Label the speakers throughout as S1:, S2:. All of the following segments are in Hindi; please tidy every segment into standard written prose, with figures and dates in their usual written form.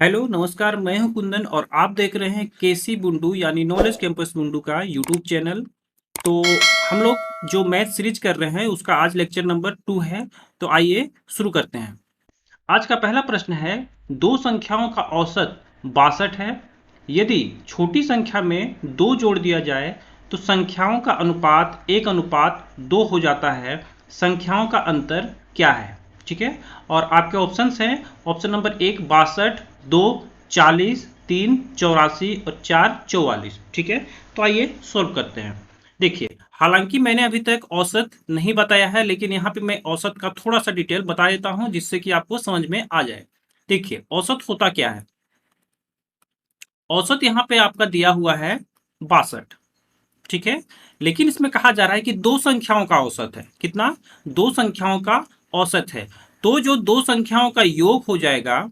S1: हेलो नमस्कार। मैं हूं कुंदन और आप देख रहे हैं केसी बुंडू यानी नॉलेज कैंपस बुंडू का यूट्यूब चैनल। तो हम लोग जो मैथ सीरीज कर रहे हैं उसका आज लेक्चर नंबर 2 है। तो आइए शुरू करते हैं। आज का पहला प्रश्न है, दो संख्याओं का औसत 62 है। यदि छोटी संख्या में 2 जोड़ दिया जाए तो संख्याओं का अनुपात 1:2 हो जाता है। संख्याओं का अंतर क्या है? ठीक है। और आपके ऑप्शंस हैं, ऑप्शन नंबर 1 62, 2 40, 3 84 और 4 44। ठीक है। तो आइए सॉल्व करते हैं। देखिए, हालांकि मैंने अभी तक औसत नहीं बताया है, लेकिन यहाँ पे मैं औसत का थोड़ा सा डिटेल बता देता हूँ जिससे कि आपको समझ में आ जाए। देखिए, औसत होता क्या है। औसत यहाँ पे आपका दिया हुआ है 62। ठीक है। लेकिन इसमें कहा जा रहा है कि दो संख्याओं का औसत है। कितना? दो संख्याओं का औसत है। तो जो दो संख्याओं का योग हो जाएगा,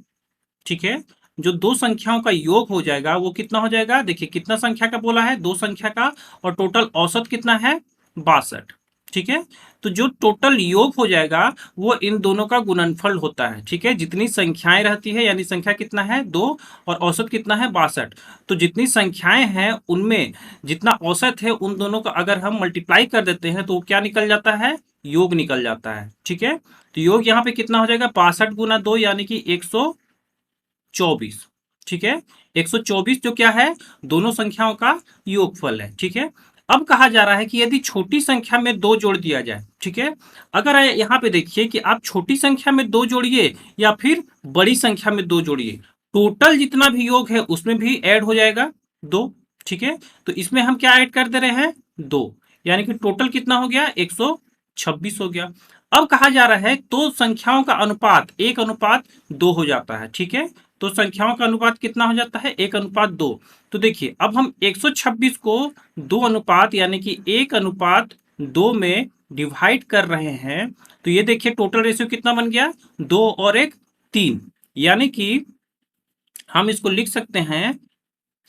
S1: ठीक है, जो दो संख्याओं का योग हो जाएगा वो कितना हो जाएगा? देखिए, कितना संख्या का बोला है? दो संख्या का। और टोटल औसत कितना है? 62। ठीक है। तो जो टोटल योग हो जाएगा वो इन दोनों का गुणनफल होता है। ठीक है। जितनी संख्याएं रहती है, यानी संख्या कितना है? 2, और औसत कितना है? 62। तो जितनी संख्याएं हैं उनमें जितना औसत है उन दोनों का अगर हम मल्टीप्लाई कर देते हैं तो वो क्या निकल जाता है? योग निकल जाता है। ठीक है। तो योग यहाँ पे कितना हो जाएगा? 62 गुना 2 यानी कि 124। ठीक है। 124 जो क्या है? दोनों संख्याओं का योगफल है। ठीक है। अब कहा जा रहा है कि यदि छोटी संख्या में 2 जोड़ दिया जाए। ठीक है। अगर यहाँ पे देखिए कि आप छोटी संख्या में 2 जोड़िए या फिर बड़ी संख्या में 2 जोड़िए, टोटल जितना भी योग है उसमें भी ऐड हो जाएगा 2। ठीक है। तो इसमें हम क्या ऐड कर दे रहे हैं? 2। यानी कि टोटल कितना हो गया? 126 हो गया। अब कहा जा रहा है तो संख्याओं का अनुपात 1:2 हो जाता है। ठीक है। तो संख्याओं का अनुपात कितना हो जाता है? 1:2। तो देखिए, अब हम 126 को 2 अनुपात यानी कि 1:2 में डिवाइड कर रहे हैं। तो ये देखिए टोटल रेशियो कितना बन गया? 2 और 1 3। यानी कि हम इसको लिख सकते हैं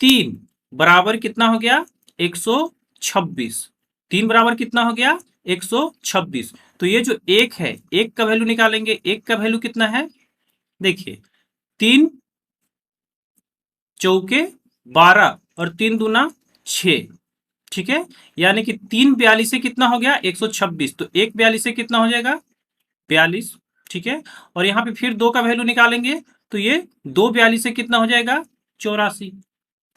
S1: 3 बराबर कितना हो गया? 126। 3 बराबर कितना हो गया? 126। तो ये जो एक है, एक का वैल्यू निकालेंगे। एक का वैल्यू कितना है? देखिए, 3 चौके 12 और 3 दूना 6। ठीक है। यानी कि 3 42 से कितना हो गया? 126। तो 1 42 से कितना हो जाएगा? 42। ठीक है। और यहां पे फिर 2 का वैल्यू निकालेंगे तो ये 2 42 से कितना हो जाएगा? 84।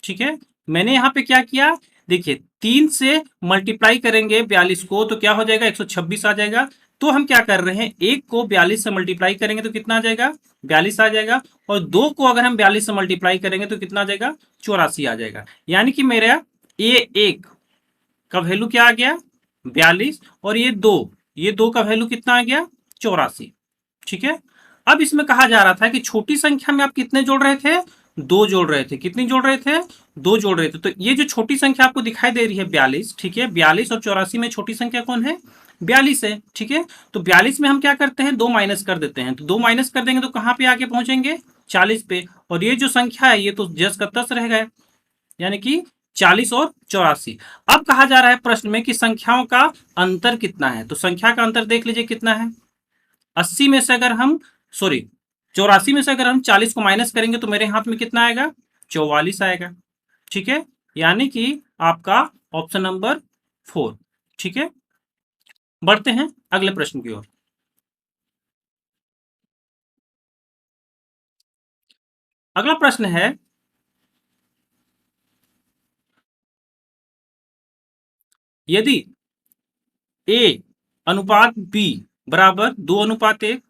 S1: ठीक है। मैंने यहाँ पे क्या किया? देखिए, 3 से मल्टीप्लाई करेंगे 42 को तो क्या हो जाएगा? 126 आ जाएगा। तो हम क्या कर रहे हैं, एक को 42 से मल्टीप्लाई करेंगे तो कितना आ जाएगा? 42 आ जाएगा। और दो को अगर हम 42 से मल्टीप्लाई करेंगे तो कितना आ जाएगा? 84 आ जाएगा। यानी कि मेरा ये एक का वैल्यू क्या आ गया? 42। और ये दो का वैल्यू कितना आ गया? 84। ठीक है। अब इसमें कहा जा रहा था कि छोटी संख्या में आप कितने जोड़ रहे थे? 2 जोड़ रहे थे। कितनी जोड़ रहे थे? 2 जोड़ रहे थे। तो ये जो छोटी संख्या आपको दिखाई दे रही है 42। ठीक है। 42 और 84 में छोटी संख्या कौन है? 42 है। ठीक है। तो 42 में हम क्या करते हैं? 2 माइनस कर देते हैं। तो 2 माइनस कर देंगे तो कहां पे आके पहुंचेंगे? 40 पे। और ये जो संख्या है ये तो जस का तस रह गया। यानी कि 40 और 84। अब कहा जा रहा है प्रश्न में कि संख्याओं का अंतर कितना है। तो संख्या का अंतर देख लीजिए कितना है। 80 में से अगर हम, सॉरी, 84 में से अगर हम 40 को माइनस करेंगे तो मेरे हाथ में कितना आएगा? 44 आएगा। ठीक है। यानी कि आपका ऑप्शन नंबर 4। ठीक है। बढ़ते हैं अगले प्रश्न की ओर। अगला प्रश्न है, यदि ए अनुपात बी बराबर 2:1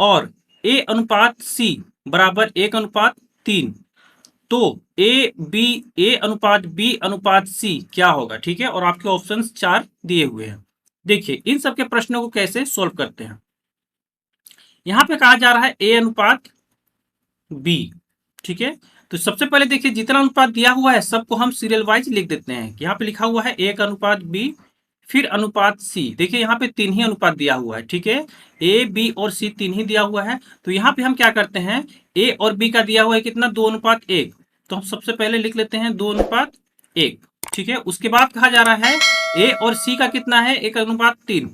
S1: और ए अनुपात सी बराबर 1:3, तो ए अनुपात बी अनुपात सी क्या होगा? ठीक है। और आपके ऑप्शंस 4 दिए हुए हैं। देखिए, इन सबके प्रश्नों को कैसे सोल्व करते हैं। यहां पे कहा जा रहा है ए अनुपात बी। ठीक है। तो सबसे पहले देखिए, जितना अनुपात दिया हुआ है सबको हम सीरियल वाइज लिख देते हैं। यहाँ पे लिखा हुआ है एक अनुपात बी, फिर अनुपात सी। देखिए, यहाँ पे 3 ही अनुपात दिया हुआ है। ठीक है। ए बी और सी 3 ही दिया हुआ है। तो यहाँ पे हम क्या करते हैं, ए और बी का दिया हुआ है कितना? 2:1। तो हम सबसे पहले लिख लेते हैं 2:1। ठीक है। उसके बाद कहा जा रहा है ए और सी का कितना है? 1:3।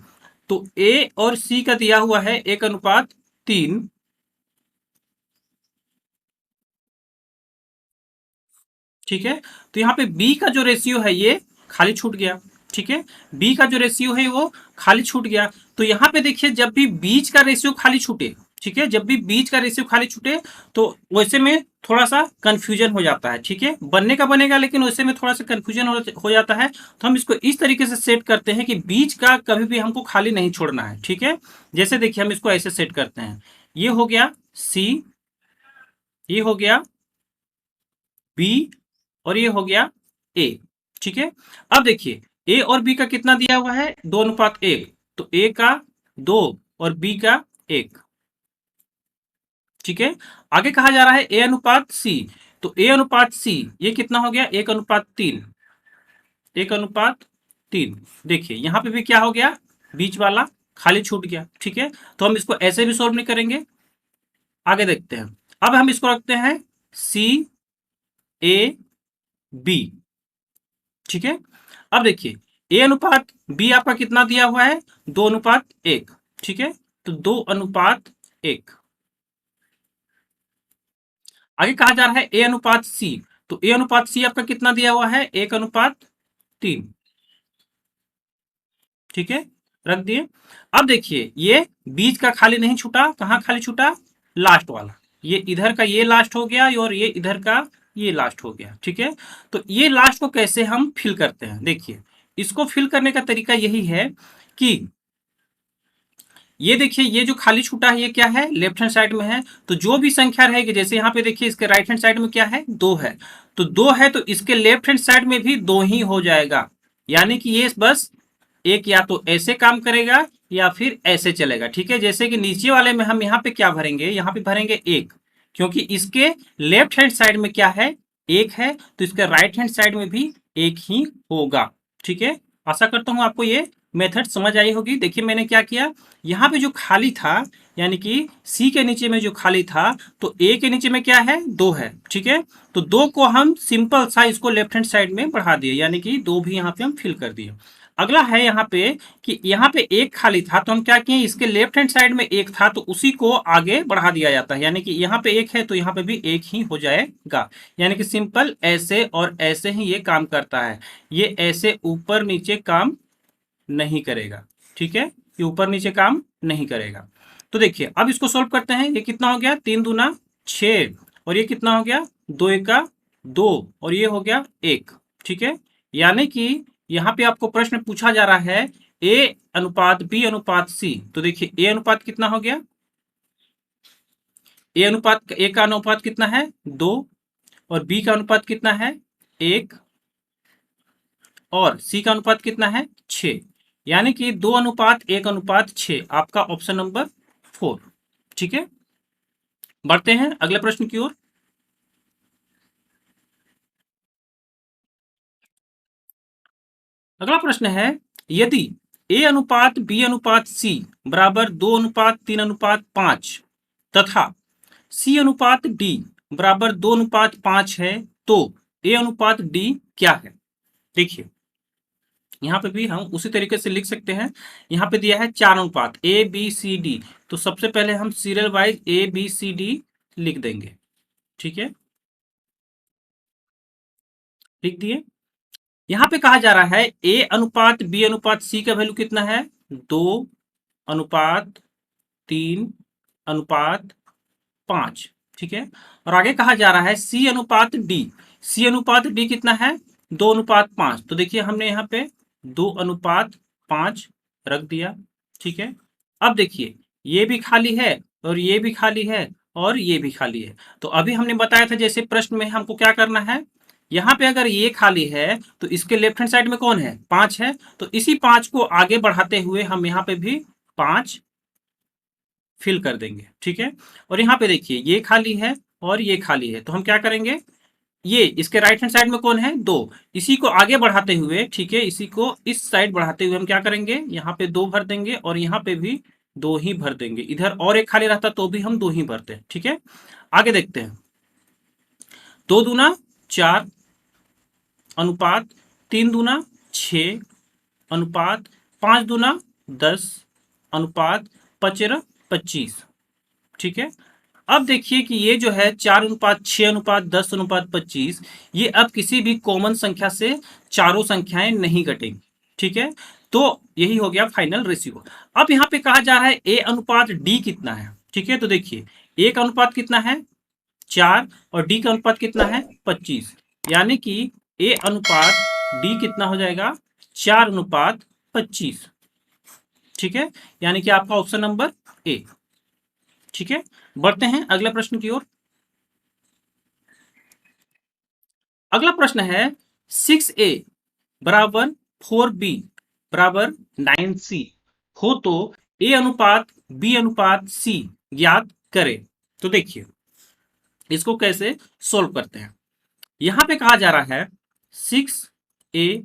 S1: तो ए और सी का दिया हुआ है 1:3। ठीक है। तो यहाँ पे बी का जो रेशियो है ये खाली छूट गया, ठीक है, बी का जो रेशियो है वो खाली छूट गया। तो यहाँ पे देखिए जब भी बीच का रेशियो खाली छूटे, ठीक है, जब भी बीच का रेशियो खाली छूटे तो वैसे में थोड़ा सा कंफ्यूजन हो जाता है, ठीक है, बनने का बनेगा लेकिन वैसे में थोड़ा सा कंफ्यूजन हो जाता है। तो हम इसको इस तरीके से सेट करते हैं कि बीच का कभी भी हमको खाली नहीं छोड़ना है, ठीक है। जैसे देखिए हम इसको ऐसे सेट करते हैं, ये हो गया सी, ये हो गया बी और ये हो गया ए, ठीक है। अब देखिए ए और बी का कितना दिया हुआ है, 2:1, तो ए का 2 और बी का 1, ठीक है। आगे कहा जा रहा है ए अनुपात सी, तो ए अनुपात सी ये कितना हो गया, 1:3, 1:3। देखिए यहां पे भी क्या हो गया, बीच वाला खाली छूट गया, ठीक है। तो हम इसको ऐसे भी सॉल्व नहीं करेंगे, आगे देखते हैं। अब हम इसको रखते हैं सी ए बी, ठीक है। अब देखिए ए अनुपात बी आपका कितना दिया हुआ है, 2:1, ठीक है, तो 2:1। आगे कहा जा रहा है ए अनुपात सी, तो ए अनुपात सी आपका कितना दिया हुआ है, 1:3, ठीक है, रख दिए। अब देखिए ये बीच का खाली नहीं छूटा, कहां खाली छूटा, लास्ट वाला, ये इधर का ये लास्ट हो गया और ये इधर का ये लास्ट हो गया, ठीक है। तो ये लास्ट को कैसे हम फिल करते हैं, देखिए इसको फिल करने का तरीका यही है कि ये देखिए ये जो खाली छूटा है ये क्या है, लेफ्ट हैंड साइड में है, तो जो भी संख्या रहेगी, जैसे यहाँ पे देखिए इसके राइट हैंड साइड में क्या है, 2 है, तो 2 है तो इसके लेफ्ट हैंड साइड में भी 2 ही हो जाएगा, यानी कि ये बस एक या तो ऐसे काम करेगा या फिर ऐसे चलेगा, ठीक है। जैसे कि नीचे वाले में हम यहाँ पे क्या भरेंगे, यहाँ पे भरेंगे 1, क्योंकि इसके लेफ्ट हैंड साइड में क्या है, 1 है, तो इसके राइट हैंड साइड में भी 1 ही होगा, ठीक है। आशा करता हूं आपको ये मेथड समझ आई होगी। देखिए मैंने क्या किया, यहाँ पे जो खाली था यानी कि सी के नीचे में जो खाली था, तो ए के नीचे में क्या है, 2 है, ठीक है, तो 2 को हम सिंपल सा इसको लेफ्ट हैंड साइड में बढ़ा दिए, यानी कि 2 भी यहाँ पे हम फिल कर दिए। अगला है यहाँ पे कि यहाँ पे 1 खाली था, तो हम क्या किए, इसके लेफ्ट हैंड साइड में 1 था तो उसी को आगे बढ़ा दिया जाता है, यानी कि यहाँ पे 1 है तो यहाँ पे भी 1 ही हो जाएगा, यानी कि सिंपल ऐसे और ऐसे ही ये काम करता है, ये ऐसे ऊपर नीचे काम नहीं करेगा, ठीक है, ये ऊपर नीचे काम नहीं करेगा। तो देखिए अब इसको सोल्व करते हैं, ये कितना हो गया, 3×2 = 6 और ये कितना हो गया, 2×1 = 2 और ये हो गया 1, ठीक है। यानी कि यहाँ पे आपको प्रश्न पूछा जा रहा है ए अनुपात बी अनुपात सी, तो देखिए ए अनुपात कितना हो गया, ए का अनुपात कितना है, 2 और बी का अनुपात कितना है, 1 और सी का अनुपात कितना है, 6, यानी कि 2:1:6, आपका ऑप्शन नंबर 4, ठीक है। बढ़ते हैं अगले प्रश्न की ओर। अगला प्रश्न है, यदि ए अनुपात बी अनुपात सी बराबर 2:3:5 तथा सी अनुपात डी बराबर 2:5 है, तो ए अनुपात डी क्या है। देखिए यहाँ पे भी हम उसी तरीके से लिख सकते हैं, यहाँ पे दिया है 4 अनुपात ए बी सी डी, तो सबसे पहले हम serial wise A B C D लिख देंगे, ठीक है, लिख दिए। यहाँ पे कहा जा रहा है ए अनुपात बी अनुपात सी का वैल्यू कितना है, 2:3:5, ठीक है। और आगे कहा जा रहा है सी अनुपात डी, सी अनुपात डी कितना है, 2:5, तो देखिए हमने यहाँ पे 2:5 रख दिया, ठीक है। अब देखिए ये भी खाली है और ये भी खाली है और ये भी खाली है, तो अभी हमने बताया था जैसे प्रश्न में हमको क्या करना है, यहाँ पे अगर ये खाली है तो इसके लेफ्ट हैंड साइड में कौन है, 5 है, तो इसी 5 को आगे बढ़ाते हुए हम यहाँ पे भी 5 फिल कर देंगे, ठीक है। और यहाँ पे देखिए ये खाली है और ये खाली है, तो हम क्या करेंगे, ये इसके राइट हैंड साइड में कौन है, 2, इसी को आगे बढ़ाते हुए, ठीक है, इसी को इस साइड बढ़ाते हुए हम क्या करेंगे, यहाँ पे 2 भर देंगे और यहाँ पे भी 2 ही भर देंगे, इधर और एक खाली रहता तो भी हम 2 ही भरते हैं, ठीक है। आगे देखते हैं, 2×4 अनुपात 3×6 अनुपात 5×10 अनुपात 5×25, ठीक है। अब देखिए कि ये जो है 4:6:10:25, ये अब किसी भी कॉमन संख्या से चारों संख्याएं नहीं घटेंगी। ठीक है, तो यही हो गया फाइनल रेशियो। अब यहाँ पे कहा जा रहा है ए अनुपात डी कितना है। ठीक है, तो देखिए ए का अनुपात कितना है 4 और डी का अनुपात कितना है 25, यानी कि ए अनुपात डी कितना हो जाएगा 4:25। ठीक है, यानी कि आपका ऑप्शन नंबर ए। ठीक है, बढ़ते हैं अगले प्रश्न की ओर। अगला प्रश्न है 6a बराबर 4b बराबर 9c हो तो a अनुपात b अनुपात c ज्ञात करें। तो देखिए इसको कैसे सोल्व करते हैं। यहां पे कहा जा रहा है 6a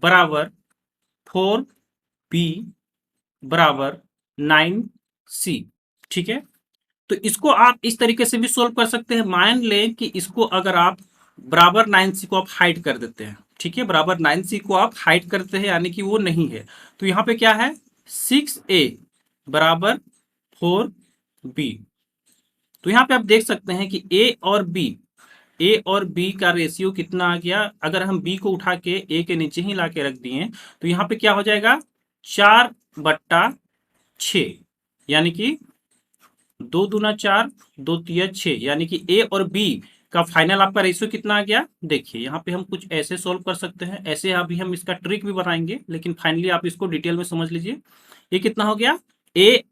S1: बराबर 4b बराबर 9c। ठीक है, तो इसको आप इस तरीके से भी सोल्व कर सकते हैं। मान लें कि इसको अगर आप बराबर 9c को आप हाइड कर देते हैं। ठीक है, बराबर 9c को आप हाइड करते हैं यानी कि वो नहीं है, तो यहाँ पे क्या है 6a बराबर 4b। तो यहाँ पे आप देख सकते हैं कि a और b का रेशियो कितना आ गया। अगर हम b को उठा के a के नीचे ही ला के रख दिए तो यहाँ पे क्या हो जाएगा 4/6, यानी कि 2 दूना 4 2 तिया 6, यानी कि ए और बी का फाइनल आपका रेशियो कितना आ गया। देखिए यहाँ पे हम कुछ ऐसे सोल्व कर सकते हैं, ऐसे अभी हम इसका ट्रिक भी बनाएंगे, लेकिन फाइनली आप इसको डिटेल में समझ लीजिए। ये कितना हो गया ए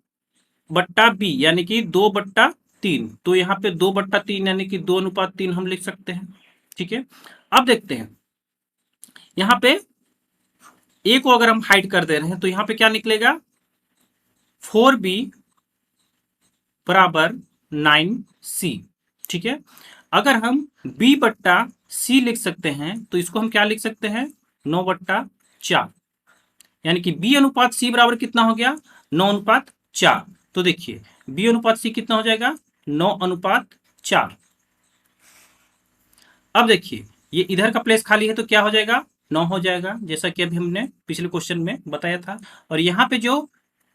S1: बट्टा बी यानी कि 2/3, तो यहाँ पे 2/3 यानी कि 2:3 हम लिख सकते हैं। ठीक है, अब देखते हैं यहाँ पे ए को अगर हम हाइड कर दे रहे हैं तो यहाँ पे क्या निकलेगा 4b बराबर 9c। ठीक है, अगर हम b बट्टा c लिख सकते हैं तो इसको हम क्या लिख सकते हैं 9/4, यानी कि b अनुपात c बराबर कितना हो गया 9:4। तो देखिए b अनुपात c कितना हो जाएगा 9:4। अब देखिए ये इधर का प्लेस खाली है तो क्या हो जाएगा 9 हो जाएगा, जैसा कि अभी हमने पिछले क्वेश्चन में बताया था। और यहाँ पे जो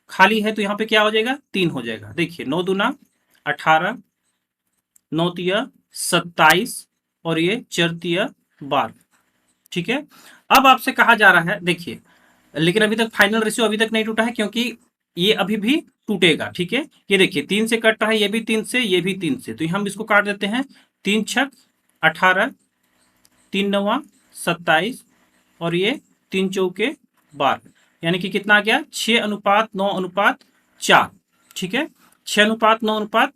S1: खाली है तो यहाँ पे क्या हो जाएगा 3 हो जाएगा। देखिए 9 दूना 18, 9 तिया 27 और ये 4 तिया 12। ठीक है, अब आपसे कहा जा रहा है देखिए, लेकिन अभी तक फाइनल रेशियो अभी तक नहीं टूटा है क्योंकि ये अभी भी टूटेगा। ठीक है, ये देखिए 3 से कट रहा है, ये भी 3 से, ये भी 3 से, तो हम इसको काट देते हैं 3 छक 18, 3 नवा 27 और ये 3 चौके 12, यानी कि कितना आ गया 6:9:4। ठीक है, 6:9:4।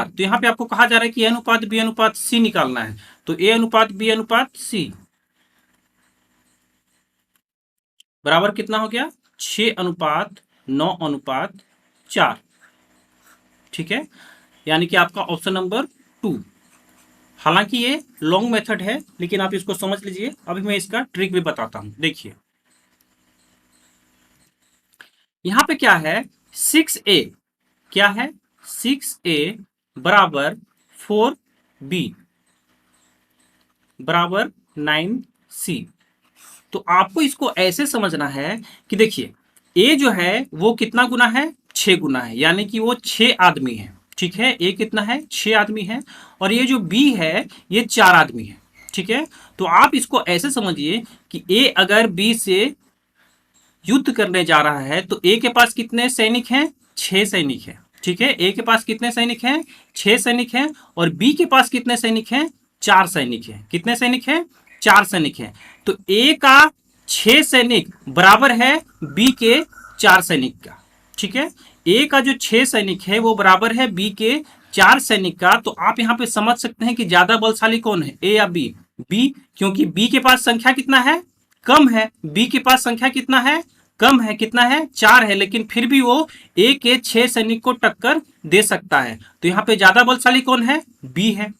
S1: तो यहाँ पे आपको कहा जा रहा है कि ए अनुपात बी अनुपात सी निकालना है, तो ए अनुपात बी अनुपात सी बराबर कितना हो गया 6:9:4। ठीक है, यानी कि आपका ऑप्शन नंबर 2। हालांकि ये लॉन्ग मेथड है लेकिन आप इसको समझ लीजिए। अभी मैं इसका ट्रिक भी बताता हूं। देखिए यहां पे क्या है 6a, क्या है 6a बराबर 4b बराबर 9c। तो आपको इसको ऐसे समझना है कि देखिए a जो है वो कितना गुना है 6 गुना है, यानी कि वो 6 आदमी है। ठीक है, a कितना है 6 आदमी है, और ये जो b है ये 4 आदमी है। ठीक है, तो आप इसको ऐसे समझिए कि a अगर b से युद्ध करने जा रहा है तो a के पास कितने सैनिक हैं 6 सैनिक हैं। ठीक है, a के पास कितने सैनिक हैं 6 सैनिक हैं, और b के पास कितने सैनिक हैं 4 सैनिक हैं। कितने सैनिक हैं 4 सैनिक हैं। तो a का 6 सैनिक बराबर है b के 4 सैनिक का। ठीक है, a का जो 6 सैनिक है वो बराबर है b के 4 सैनिक का। तो आप यहाँ पे समझ सकते हैं कि ज्यादा बलशाली कौन है a या b। b, क्योंकि b के पास संख्या कितना है कम है, b के पास संख्या कितना है कम है, कितना है 4 है, लेकिन फिर भी वो a के 6 सैनिक को टक्कर दे सकता है। तो यहाँ पे ज्यादा बलशाली कौन है b है।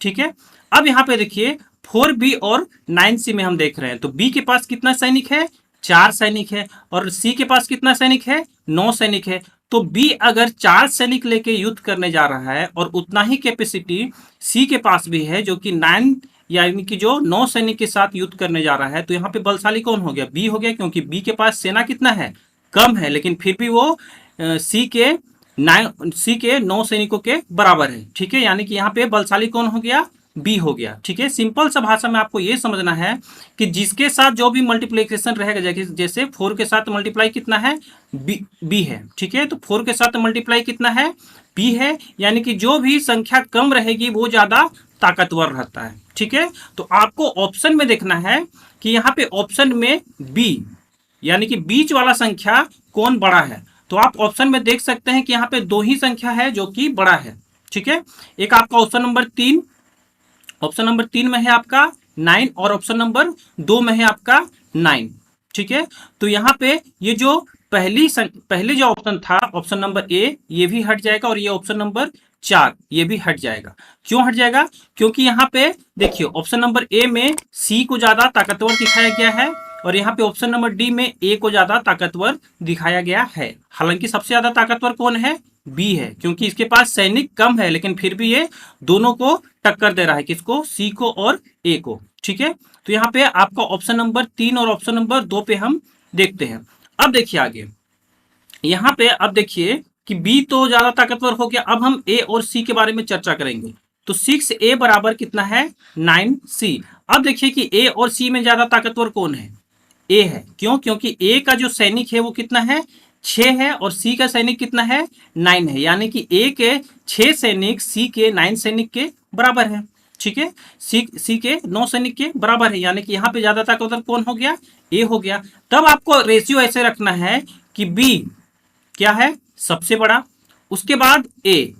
S1: ठीक है, अब यहाँ पे देखिए 4b और 9c में हम देख रहे हैं तो b के पास कितना सैनिक है 4 सैनिक है, और c के पास कितना सैनिक है 9 सैनिक है। तो b अगर 4 सैनिक लेके युद्ध करने जा रहा है और उतना ही कैपेसिटी c के पास भी है जो कि 9 यानी कि जो 9 सैनिक के साथ युद्ध करने जा रहा है, तो यहाँ पे बलशाली कौन हो गया b हो गया, क्योंकि b के पास सेना कितना है कम है, लेकिन फिर भी वो c के सी के 9 सैनिकों के बराबर है। ठीक है, यानी कि यहाँ पे बलशाली कौन हो गया, बी हो गया। ठीक है, सिंपल सा भाषा में आपको ये समझना है कि जिसके साथ जो भी मल्टीप्लिकेशन रहेगा, जैसे 4 के साथ मल्टीप्लाई कितना है, बी है। ठीक है, तो 4 के साथ मल्टीप्लाई कितना है, बी है, यानी कि जो भी संख्या कम रहेगी वो ज्यादा ताकतवर रहता है। ठीक है, तो आपको ऑप्शन में देखना है कि यहाँ पे ऑप्शन में बी यानी कि बीच वाला संख्या कौन बड़ा है। तो आप ऑप्शन में देख सकते हैं कि यहाँ पे दो ही संख्या है जो कि बड़ा है। ठीक है, एक आपका ऑप्शन नंबर 3 में है आपका 9 और ऑप्शन नंबर 2 में है आपका 9। ठीक है, तो यहाँ पे ये जो पहले जो ऑप्शन था ऑप्शन नंबर ए, ये भी हट जाएगा और ये ऑप्शन नंबर 4 ये भी हट जाएगा। क्यों हट जाएगा, क्योंकि यहाँ पे देखिए ऑप्शन नंबर ए में सी को ज्यादा ताकतवर दिखाया गया है और यहाँ पे ऑप्शन नंबर डी में ए को ज्यादा ताकतवर दिखाया गया है। हालांकि सबसे ज्यादा ताकतवर कौन है, बी है, क्योंकि इसके पास सैनिक कम है, लेकिन फिर भी ये दोनों को टक्कर दे रहा है, किसको, सी को और ए को। ठीक है, तो यहाँ पे आपका ऑप्शन नंबर 3 और ऑप्शन नंबर 2 पे हम देखते हैं। अब देखिए आगे, यहाँ पे अब देखिए कि बी तो ज्यादा ताकतवर हो गया। अब हम ए और सी के बारे में चर्चा करेंगे। तो 6a बराबर कितना है, 9c। अब देखिए कि ए और सी में ज्यादा ताकतवर कौन है, ए है। क्यों, क्योंकि ए का जो सैनिक है वो कितना है, 6 है, और सी का सैनिक कितना है, 9 है, यानी कि ए के 6 सैनिक सी के 9 सैनिक के बराबर है। ठीक है, सी के 9 सैनिक के बराबर है, यानी कि यहाँ पे ज्यादा ताकतवर कौन हो गया, ए हो गया। तब आपको रेशियो ऐसे रखना है कि बी क्या है, सबसे बड़ा, उसके बाद ए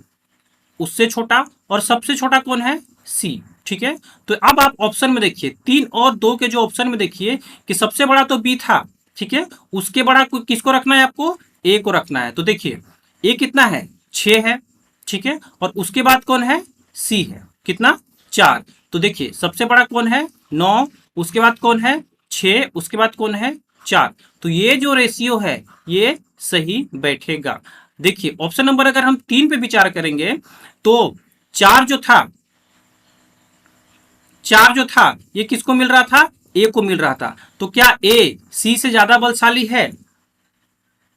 S1: उससे छोटा, और सबसे छोटा कौन है, सी। ठीक है, तो अब आप ऑप्शन में देखिए 3 और 2 के जो ऑप्शन में देखिए कि सबसे बड़ा तो बी था। ठीक है, उसके बड़ा किसको रखना है, आपको ए को रखना है। तो देखिए ए कितना है, 6 है। ठीक है, और उसके बाद कौन है, सी है, कितना, 4। तो देखिए सबसे बड़ा कौन है, 9, उसके बाद कौन है, 6, उसके बाद कौन है, 4। तो ये जो रेशियो है ये सही बैठेगा। देखिए ऑप्शन नंबर अगर हम 3 पे विचार करेंगे तो 4 जो था ये किसको मिल रहा था, ए को मिल रहा था। तो क्या ए सी से ज्यादा बलशाली है,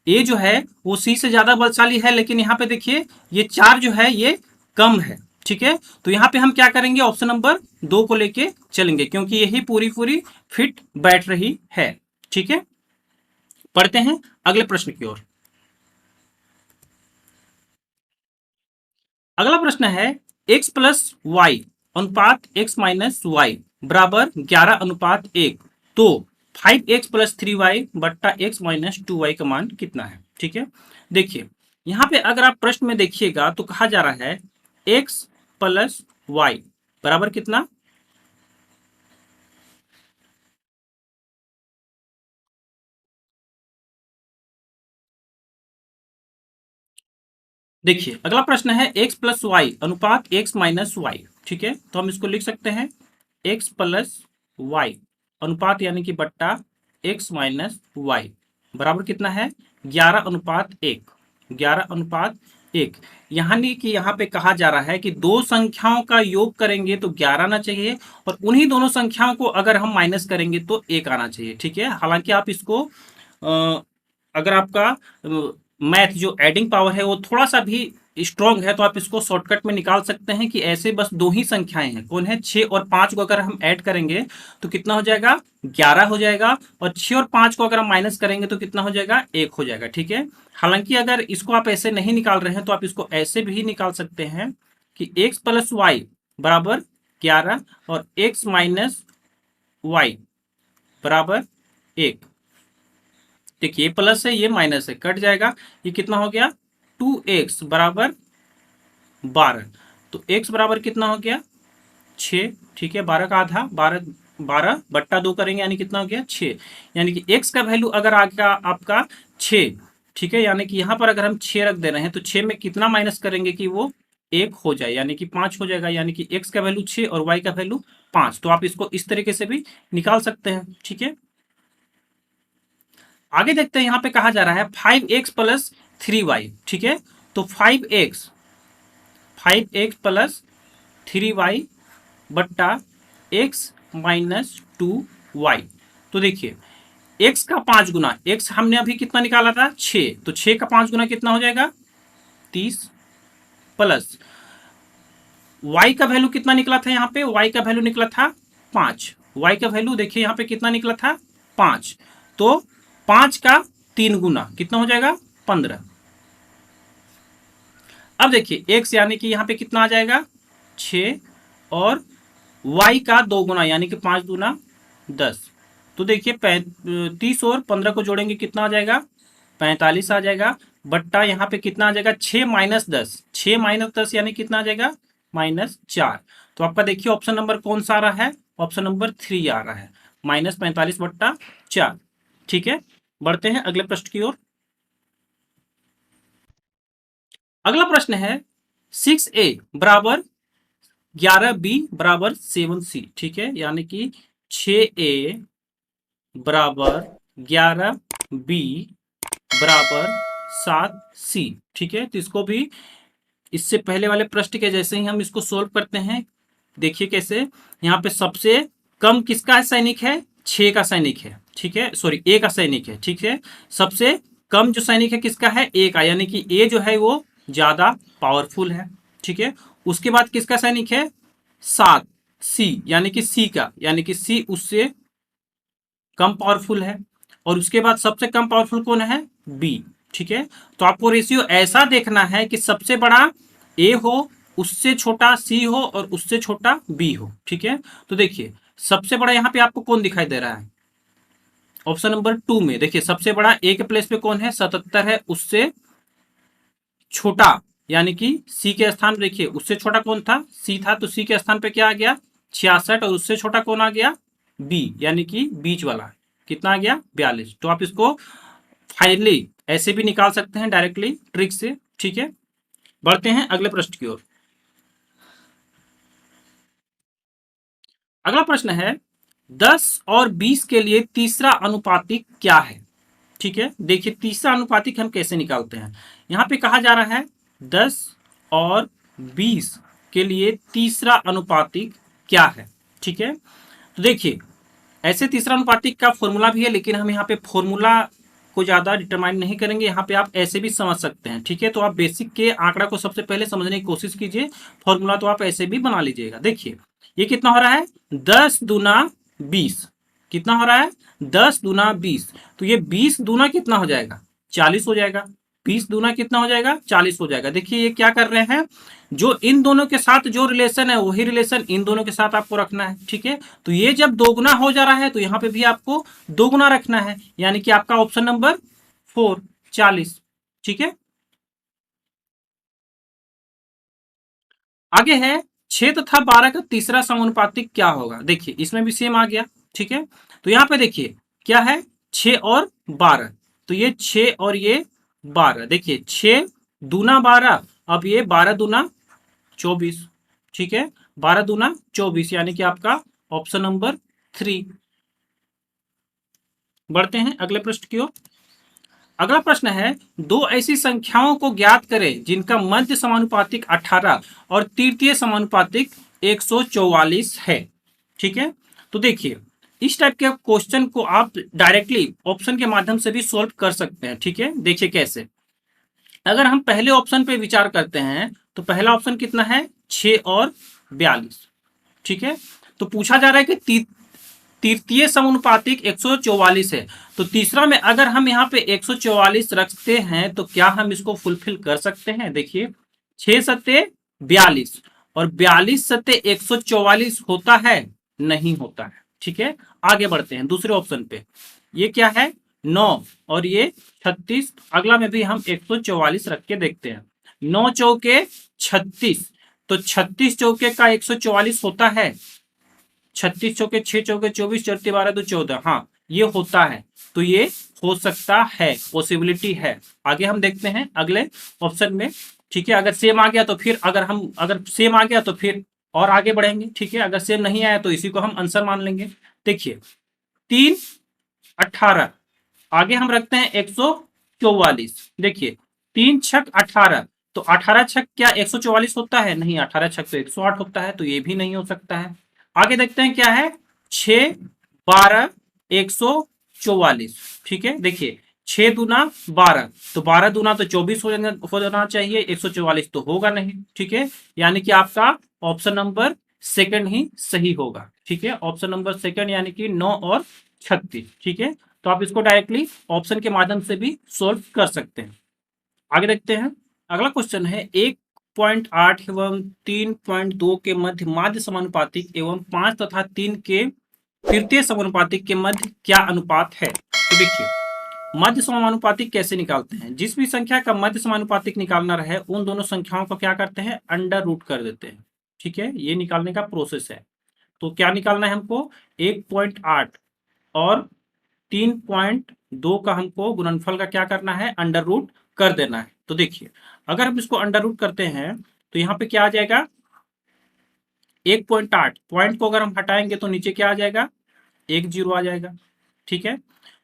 S1: ए जो है वो सी से ज्यादा बलशाली है, लेकिन यहाँ पे देखिए ये 4 जो है ये कम है। ठीक है, तो यहाँ पे हम क्या करेंगे, ऑप्शन नंबर 2 को लेके चलेंगे, क्योंकि यही पूरी पूरी फिट बैठ रही है। ठीक है, पढ़ते हैं अगले प्रश्न की ओर। अगला प्रश्न है x प्लस वाई अनुपात x माइनस वाई बराबर 11:1। तो 5x प्लस 3y बट्टा x माइनस 2y का मान कितना है। ठीक है, देखिए यहाँ पे अगर आप प्रश्न में देखिएगा तो कहा जा रहा है x प्लस वाई बराबर कितना, देखिए अगला प्रश्न है x प्लस वाई अनुपात x माइनस वाई। ठीक है, तो हम इसको लिख सकते हैं x प्लस वाई अनुपात यानी कि बट्टा x माइनस वाई बराबर कितना है, 11:1। 11:1, यानी कि यहाँ पे कहा जा रहा है कि दो संख्याओं का योग करेंगे तो 11 आना चाहिए, और उन्हीं दोनों संख्याओं को अगर हम माइनस करेंगे तो 1 आना चाहिए। ठीक है, हालांकि आप इसको अगर आपका मैथ जो एडिंग पावर है वो थोड़ा सा भी स्ट्रॉन्ग है तो आप इसको शॉर्टकट में निकाल सकते हैं कि ऐसे बस दो ही संख्याएं हैं, कौन है, 6 और 5 को अगर हम ऐड करेंगे तो कितना हो जाएगा, 11 हो जाएगा, और 6 और 5 को अगर हम माइनस करेंगे तो कितना हो जाएगा, 1 हो जाएगा। ठीक है, हालांकि अगर इसको आप ऐसे नहीं निकाल रहे हैं तो आप इसको ऐसे भी निकाल सकते हैं कि x प्लस वाई बराबर 11 और x माइनस वाई बराबर 1। देखिए ये प्लस है ये माइनस है, कट जाएगा, ये कितना हो गया, 2x बराबर 12। तो x बराबर कितना हो गया, 6। ठीक है, 12 का आधा, 12 बट्टा 2 करेंगे यानी कितना हो गया, 6। यानी कि x का वैल्यू अगर आ गया आपका 6। ठीक है, यानी कि यहाँ पर अगर हम 6 रख दे रहे हैं तो 6 में कितना माइनस करेंगे कि वो 1 हो जाए, यानी कि 5 हो जाएगा, यानी कि x का वैल्यू 6 और y का वैल्यू 5। तो आप इसको इस तरीके से भी निकाल सकते हैं। ठीक है, आगे देखते हैं, यहाँ पे कहा जा रहा है 5x प्लस 3y। ठीक है, तो 5x प्लस 3y बट्टा x माइनस 2y। तो देखिए x का 5 गुना, x हमने अभी कितना निकाला था, 6, तो 6 का 5 गुना कितना हो जाएगा, 30 प्लस y का वैल्यू कितना निकला था यहाँ पे, y का वैल्यू निकला था 5। y का वैल्यू देखिए यहाँ पे कितना निकला था 5, तो 5 का 3 गुना कितना हो जाएगा 15। अब देखिए x यानी कि यहाँ पे कितना आ जाएगा 6 और y का 2 गुना यानी कि 5 दूना 10। तो देखिए 30 और 15 को जोड़ेंगे कितना आ जाएगा 45 आ जाएगा, बट्टा यहाँ पे कितना आ जाएगा 6 माइनस 10, 6 माइनस 10 यानी कितना आ जाएगा -4। तो आपका देखिए ऑप्शन नंबर कौन सा आ रहा है, ऑप्शन नंबर 3 आ रहा है, -45/4। ठीक है, बढ़ते हैं अगले प्रश्न की ओर। अगला प्रश्न है 6a बराबर 11b बराबर 7c। ठीक है, यानी कि 6a बराबर 11b बराबर 7c। ठीक है, तो इसको भी इससे पहले वाले प्रश्न के जैसे ही हम इसको सोल्व करते हैं। देखिए कैसे, यहाँ पे सबसे कम किसका सैनिक है, 6 का सैनिक है। ठीक है, सॉरी a का सैनिक है। ठीक है, सबसे कम जो सैनिक है किसका है, a का, यानी कि a जो है वो ज्यादा पावरफुल है। ठीक है, उसके बाद किसका सैनिक है 7 c, यानी कि c का, यानी कि c उससे कम पावरफुल है। और उसके बाद सबसे कम पावरफुल कौन है, b। ठीक है, तो आपको रेशियो ऐसा देखना है कि सबसे बड़ा a हो, उससे छोटा c हो और उससे छोटा b हो। ठीक है, तो देखिए सबसे बड़ा यहाँ पे आपको कौन दिखाई दे रहा है, ऑप्शन नंबर 2 में देखिए सबसे बड़ा a के प्लेस पे कौन है 77 है, उससे छोटा यानी कि c के स्थान पे देखिए उससे छोटा कौन था, c था, तो c के स्थान पे क्या आ गया 66 और उससे छोटा कौन आ गया b, यानी कि बीच वाला कितना आ गया 42। तो आप इसको फाइनली ऐसे भी निकाल सकते हैं डायरेक्टली ट्रिक से। ठीक है, बढ़ते हैं अगले प्रश्न की ओर। अगला प्रश्न है 10 और 20 के लिए तीसरा अनुपातिक क्या है। ठीक है, देखिए तीसरा अनुपातिक हम कैसे निकालते हैं। यहां पे कहा जा रहा है 10 और 20 के लिए तीसरा अनुपातिक क्या है। ठीक है, तो देखिए ऐसे तीसरा अनुपातिक का फॉर्मूला भी है, लेकिन हम यहाँ पे फॉर्मूला को ज्यादा डिटरमाइन नहीं करेंगे, यहाँ पे आप ऐसे भी समझ सकते हैं। ठीक है, तो आप बेसिक के आंकड़ा को सबसे पहले समझने की कोशिश कीजिए, फॉर्मूला तो आप ऐसे भी बना लीजिएगा। देखिए ये कितना हो रहा है 10 दूना 20, कितना हो रहा है 10 दूना 20, तो ये 20 दूना कितना हो जाएगा 40 हो जाएगा, 20 दूना कितना हो जाएगा 40 हो जाएगा। देखिए ये क्या कर रहे हैं, जो इन दोनों के साथ जो रिलेशन है वही रिलेशन इन दोनों के साथ आपको रखना है। ठीक है, तो ये जब दोगुना हो जा रहा है तो यहाँ पे भी आपको दोगुना रखना है, यानी कि आपका ऑप्शन नंबर 4 40। ठीक है, आगे है 6 तथा 12 का तीसरा समानुपातिक क्या होगा। देखिए इसमें भी सेम आ गया। ठीक है, तो यहाँ पे देखिए क्या है 6 और 12, तो ये 6 और ये 12, देखिए 6 दूना 12, अब ये 12 दूना 24। ठीक है, 12 दूना 24 यानी कि आपका ऑप्शन नंबर 3। बढ़ते हैं अगले प्रश्न की ओर। अगला प्रश्न है दो ऐसी संख्याओं को ज्ञात करें जिनका मध्य समानुपातिक 18 और तृतीय समानुपातिक 144 है। ठीक है, तो देखिए इस टाइप के क्वेश्चन को आप डायरेक्टली ऑप्शन के माध्यम से भी सोल्व कर सकते हैं। ठीक है, देखिए कैसे, अगर हम पहले ऑप्शन पे विचार करते हैं तो पहला ऑप्शन कितना है 6 और 42। ठीक है, तो पूछा जा रहा है कि तृतीय समानुपातिक 144 है, तो तीसरा में अगर हम यहाँ पे 144 रखते हैं तो क्या हम इसको फुलफिल कर सकते हैं। देखिए 6 सत्ते 42 और 42 सत्ते 144 होता है, नहीं होता है। ठीक है, आगे बढ़ते हैं दूसरे ऑप्शन पे, ये क्या है 9 और ये 36, अगला में भी हम 144 रख के देखते हैं। 9 चौके 36, तो 36 चौके का 144 होता है, 36 चौके 6 चौके 24, 4 12 तो 14, हाँ ये होता है, तो ये हो सकता है, पॉसिबिलिटी है। आगे हम देखते हैं अगले ऑप्शन में। ठीक है, अगर सेम आ गया तो फिर अगर सेम आ गया तो फिर और आगे बढ़ेंगे। ठीक है, अगर सेम नहीं आया तो इसी को हम आंसर मान लेंगे। देखिए 3 18, आगे हम रखते हैं 144। देखिए 3 छक 18, तो 18 छक क्या 144 होता है, नहीं, 18 छक तो 108 होता है, तो ये भी नहीं हो सकता है। आगे देखते हैं क्या है 6 12 144। ठीक है, देखिए 6 दूना 12, तो 12 दूना तो 24 हो जाना चाहिए, 144 तो होगा नहीं। ठीक है, यानी कि आपका ऑप्शन नंबर सेकंड ही सही होगा। ठीक है, ऑप्शन नंबर सेकंड यानी कि 9 और 36। ठीक है, तो आप इसको डायरेक्टली ऑप्शन के माध्यम से भी सोल्व कर सकते हैं। आगे देखते हैं, अगला क्वेश्चन है 1.8 एवं 3.2 के मध्य माध्य समानुपातिक एवं 5 तथा 3 के तृतीय समानुपातिक के मध्य क्या अनुपात है। तो देखिए, मध्य समानुपातिक कैसे निकालते हैं, जिस भी संख्या का मध्य समानुपातिक निकालना रहे उन दोनों संख्याओं को क्या करते हैं, अंडर रूट कर देते हैं। ठीक है, ये निकालने का प्रोसेस है। तो क्या निकालना है हमको, 1.8 और 3.2 का हमको गुणनफल का क्या करना है, अंडर रूट कर देना है। तो देखिए, अगर हम इसको अंडर रूट करते हैं तो यहाँ पे क्या आ जाएगा, 1.8 पॉइंट को अगर हम हटाएंगे तो नीचे क्या आ जाएगा, 1 जीरो आ जाएगा। ठीक है,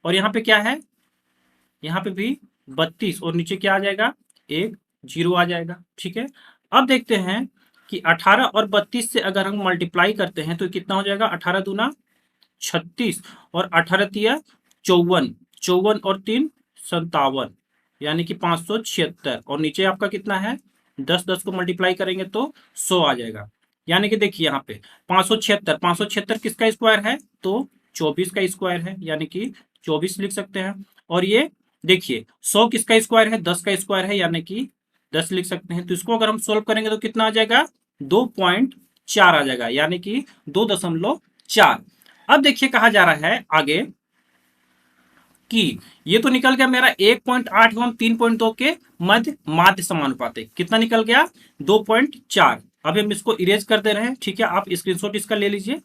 S1: और यहाँ पे क्या है, यहाँ पे भी 32 और नीचे क्या आ जाएगा, 1 जीरो आ जाएगा। ठीक है, अब देखते हैं कि 18 और 32 से अगर हम मल्टीप्लाई करते हैं तो कितना हो जाएगा, 18 दूना 36 और 18 तिया 54, 54 और 3 57, यानी कि 576, और नीचे आपका कितना है, 10 10 को मल्टीप्लाई करेंगे तो 100 आ जाएगा। यानी कि देखिए यहाँ पे 576, 576 किसका स्क्वायर है, तो 24 का स्क्वायर है, यानी कि 24 लिख सकते हैं। और ये देखिए 100 किसका स्क्वायर है, 10 का स्क्वायर है, यानी कि 10 लिख सकते हैं। तो इसको अगर हम सोल्व करेंगे तो कितना आ जाएगा, 2.4 आ जाएगा, यानी कि 2.4। अब देखिए कहा जा रहा है आगे कि ये तो निकल गया मेरा 1.8 एवं 3.2 के मध्य माध्य समानुपातिक, कितना निकल गया, 2.4। अब हम इसको इरेज कर दे रहे हैं। ठीक है, आप स्क्रीनशॉट इसका ले लीजिए,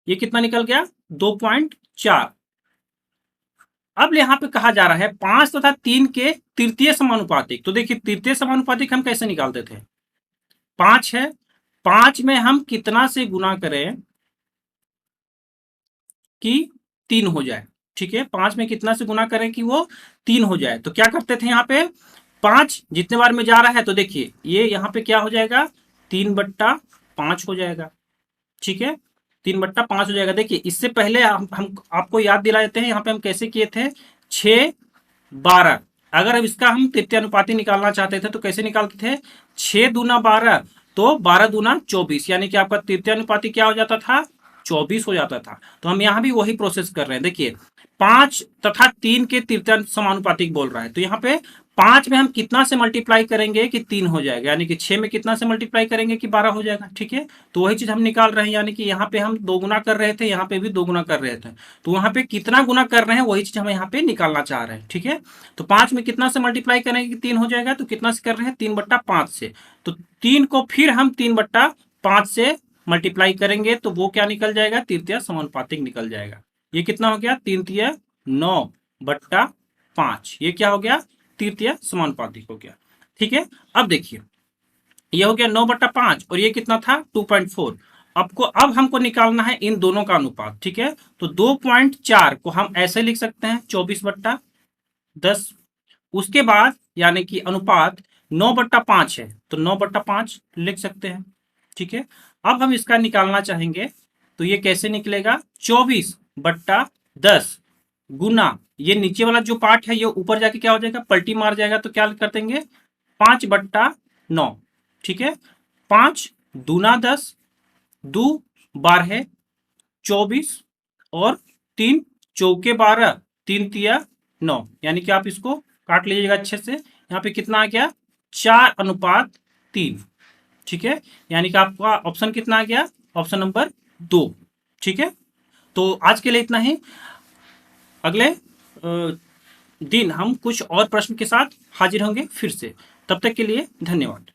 S1: ये कितना निकल गया, 2.4। अब यहाँ पे कहा जा रहा है 5 तथा 3 के तृतीय समानुपातिक। तो देखिए तृतीय समानुपातिक हम कैसे निकालते थे, 5 है, 5 में हम कितना से गुना करें कि 3 हो जाए। ठीक है, 5 में कितना से गुना करें कि वो 3 हो जाए। तो क्या करते थे, यहाँ पे 5 जितने बार में जा रहा है तो देखिए ये यहाँ पे क्या हो जाएगा, 3/5 हो जाएगा। ठीक है, 3/5 हो जाएगा। देखिए इससे पहले हम आपको याद दिला देते हैं, यहाँ पे हम कैसे किए थे, 6 12। अगर अब इसका हम तृतीय अनुपाति निकालना चाहते थे तो कैसे निकालते थे, 6 दूना 12 तो 12 दूना 24, यानी कि आपका तृतीय अनुपाति क्या हो जाता था, 24 हो जाता था। तो हम यहाँ भी वही प्रोसेस कर रहे हैं। देखिए 5 तथा 3 के तृतीय समानुपातिक बोल रहा है, तो यहाँ पे 5 में हम कितना से मल्टीप्लाई करेंगे कि 3 हो जाएगा, यानी कि 6 में कितना से मल्टीप्लाई करेंगे कि 12 हो जाएगा। ठीक है, तो वही चीज हम निकाल रहे हैं, यानी कि यहाँ पे हम 2 गुना कर रहे थे, यहाँ पे भी 2 गुना कर रहे थे, तो वहां पे कितना गुना कर रहे हैं वही चीज हम यहाँ पे निकालना चाह रहे हैं। ठीक है, तो 5 में कितना से मल्टीप्लाई करेंगे कि 3 हो जाएगा, तो कितना से कर रहे हैं, 3/5 से। तो 3 को फिर हम 3/5 से मल्टीप्लाई करेंगे तो वो क्या निकल जाएगा, तृतीय समानुपातिक निकल जाएगा। ये कितना हो गया, 3 9/5, ये क्या हो गया, तृतीय समानुपातिक हो गया। ठीक है, अब देखिए ये हो गया 9/5 और ये कितना था, 2.4। अब हमको निकालना है इन दोनों का अनुपात। ठीक है, तो 2.4 को हम ऐसे लिख सकते हैं, 24/10। उसके बाद यानी कि अनुपात 9/5 है तो 9/5 लिख सकते हैं। ठीक है, अब हम इसका निकालना चाहेंगे तो ये कैसे निकलेगा, 24/10 गुना ये नीचे वाला जो पार्ट है ये ऊपर जाके क्या हो जाएगा, पलटी मार जाएगा, तो क्या कर देंगे, 5/9। ठीक है, 5 दूना 10, 2 12 24 और 3 चौके 12, 3 तिया 9, यानी कि आप इसको काट लीजिएगा अच्छे से। यहाँ पे कितना आ गया, 4/3। ठीक है, यानी कि आपका ऑप्शन कितना आ गया, ऑप्शन नंबर 2। ठीक है, तो आज के लिए इतना ही। अगले दिन हम कुछ और प्रश्न के साथ हाजिर होंगे फिर से। तब तक के लिए धन्यवाद।